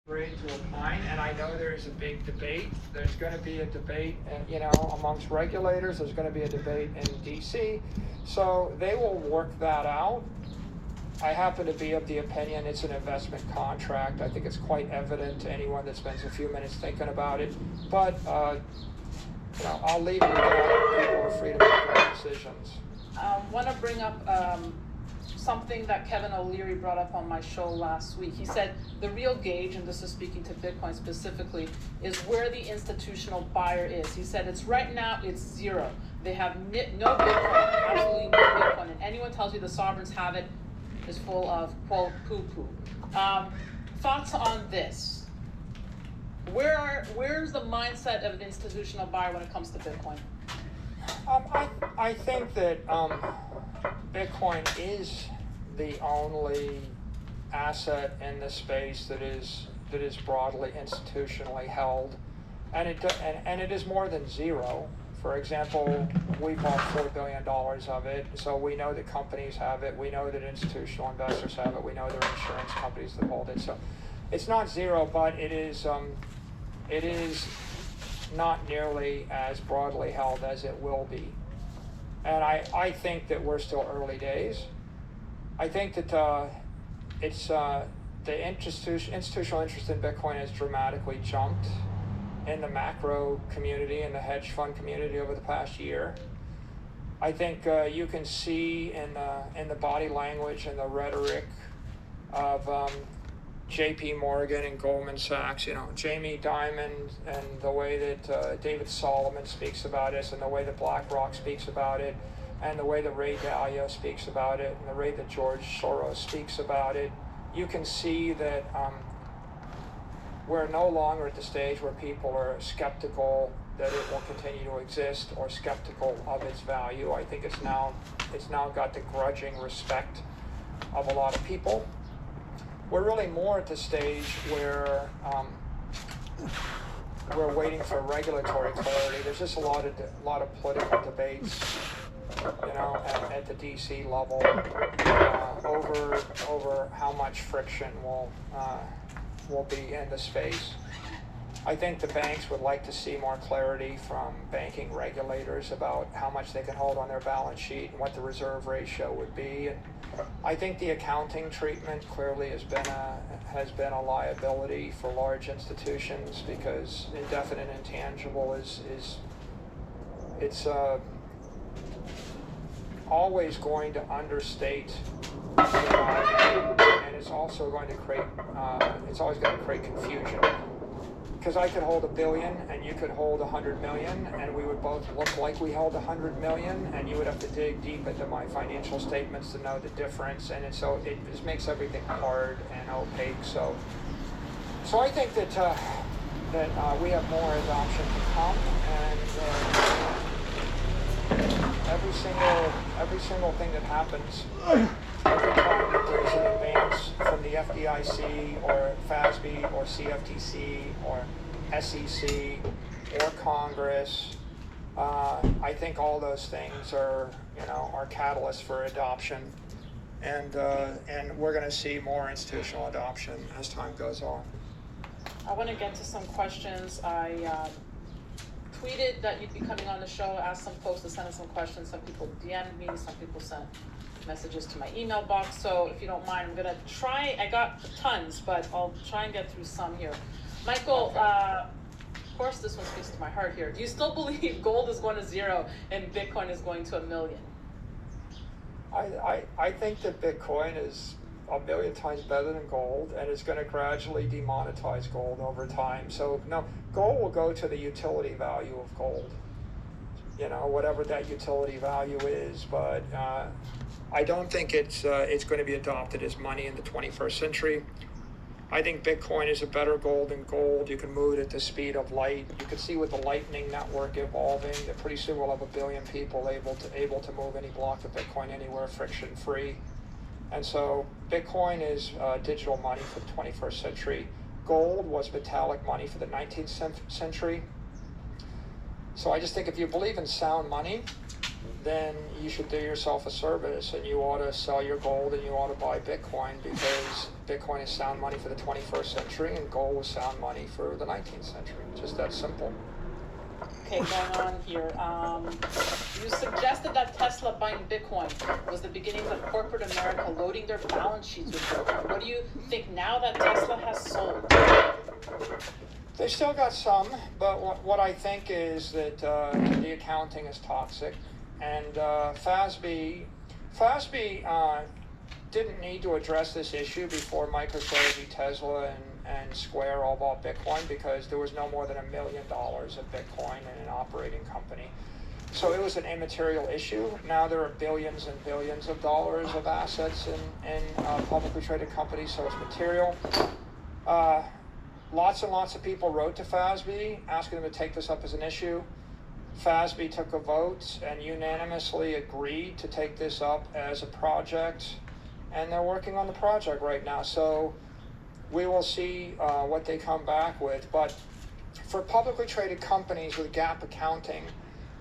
Ready to opine, and I know there's a big debate. There's going to be a debate, amongst regulators. There's going to be a debate in DC, so they will work that out. I happen to be of the opinion it's an investment contract. I think it's quite evident to anyone that spends a few minutes thinking about it. But I'll leave it at that. People are free to make their decisions. Want to bring up something that Kevin O'Leary brought up on my show last week. He said the real gauge, and this is speaking to Bitcoin specifically, is where the institutional buyer is. He said it's right now, it's zero. They have no Bitcoin, absolutely no Bitcoin, and anyone tells you the sovereigns have it is full of, quote, poo-poo. Thoughts on this? Where's the mindset of an institutional buyer when it comes to Bitcoin? I think that Bitcoin is the only asset in the space that is broadly institutionally held, and it is more than zero. For example, we bought $4 billion of it, so we know that companies have it, we know that institutional investors have it, we know there are insurance companies that hold it. So it's not zero, but it is not nearly as broadly held as it will be. And I think that we're still early days. I think that the institutional interest in Bitcoin has dramatically jumped in the macro community and the hedge fund community over the past year. I think you can see in the body language and the rhetoric of J.P. Morgan and Goldman Sachs, Jamie Dimon, and the way that David Solomon speaks about it, and the way that BlackRock speaks about it, and the way that Ray Dalio speaks about it, and the way that George Soros speaks about it. You can see that we're no longer at the stage where people are skeptical that it will continue to exist or skeptical of its value. I think it's now got the grudging respect of a lot of people. We're really more at the stage where we're waiting for regulatory clarity. There's just a lot of political debates, at the DC level over how much friction will be in the space. I think the banks would like to see more clarity from banking regulators about how much they can hold on their balance sheet and what the reserve ratio would be. And I think the accounting treatment clearly has been a liability for large institutions, because indefinite intangible it's always going to understate the value, and it's also going to create confusion. Because I could hold $1 billion and you could hold 100 million, and we would both look like we held 100 million, and you would have to dig deep into my financial statements to know the difference, and so it just makes everything hard and opaque. So I think that we have more adoption to come, and every single thing that happens, every time that there's an advance from the FDIC or FASB or CFTC or SEC or Congress, I think all those things are catalysts for adoption, and we're going to see more institutional adoption as time goes on. I want to get to some questions. I tweeted that you'd be coming on the show, asked some folks to send us some questions. Some people DM'd me, some people sent messages to my email box. So if you don't mind, I'm gonna try. I got tons, but I'll try and get through some here. Michael, of course this one speaks to my heart here. Do you still believe gold is going to zero and Bitcoin is going to 1 million? I think that Bitcoin is 1 million times better than gold, and it's going to gradually demonetize gold over time. So no, gold will go to the utility value of gold, whatever that utility value is. But I don't think it's going to be adopted as money in the 21st century. I think Bitcoin is a better gold than gold. You can move it at the speed of light. You can see with the Lightning Network evolving that pretty soon we'll have 1 billion people able to move any block of Bitcoin anywhere friction-free. And so Bitcoin is digital money for the 21st century. Gold was metallic money for the 19th century. So I just think if you believe in sound money, then you should do yourself a service and you ought to sell your gold and you ought to buy Bitcoin, because Bitcoin is sound money for the 21st century and gold was sound money for the 19th century. Just that simple. Okay, going on here. You suggested that Tesla buying Bitcoin was the beginnings of corporate America loading their balance sheets with Bitcoin. What do you think now that Tesla has sold? They still got some, but what I think is that the accounting is toxic, and FASB didn't need to address this issue before MicroStrategy, Tesla, and Square all bought Bitcoin, because there was no more than $1 million of Bitcoin in an operating company. So it was an immaterial issue. Now there are billions and billions of dollars of assets in publicly traded companies, so it's material. Lots and lots of people wrote to FASB asking them to take this up as an issue. FASB took a vote and unanimously agreed to take this up as a project, and they're working on the project right now. So we will see what they come back with. But for publicly traded companies with GAAP accounting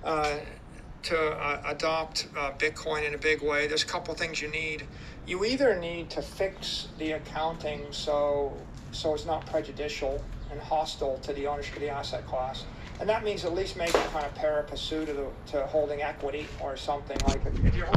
to adopt Bitcoin in a big way, there's a couple things you need. You either need to fix the accounting so it's not prejudicial and hostile to the ownership of the asset class. And that means at least make it kind of pari passu to holding equity or something. Like if you're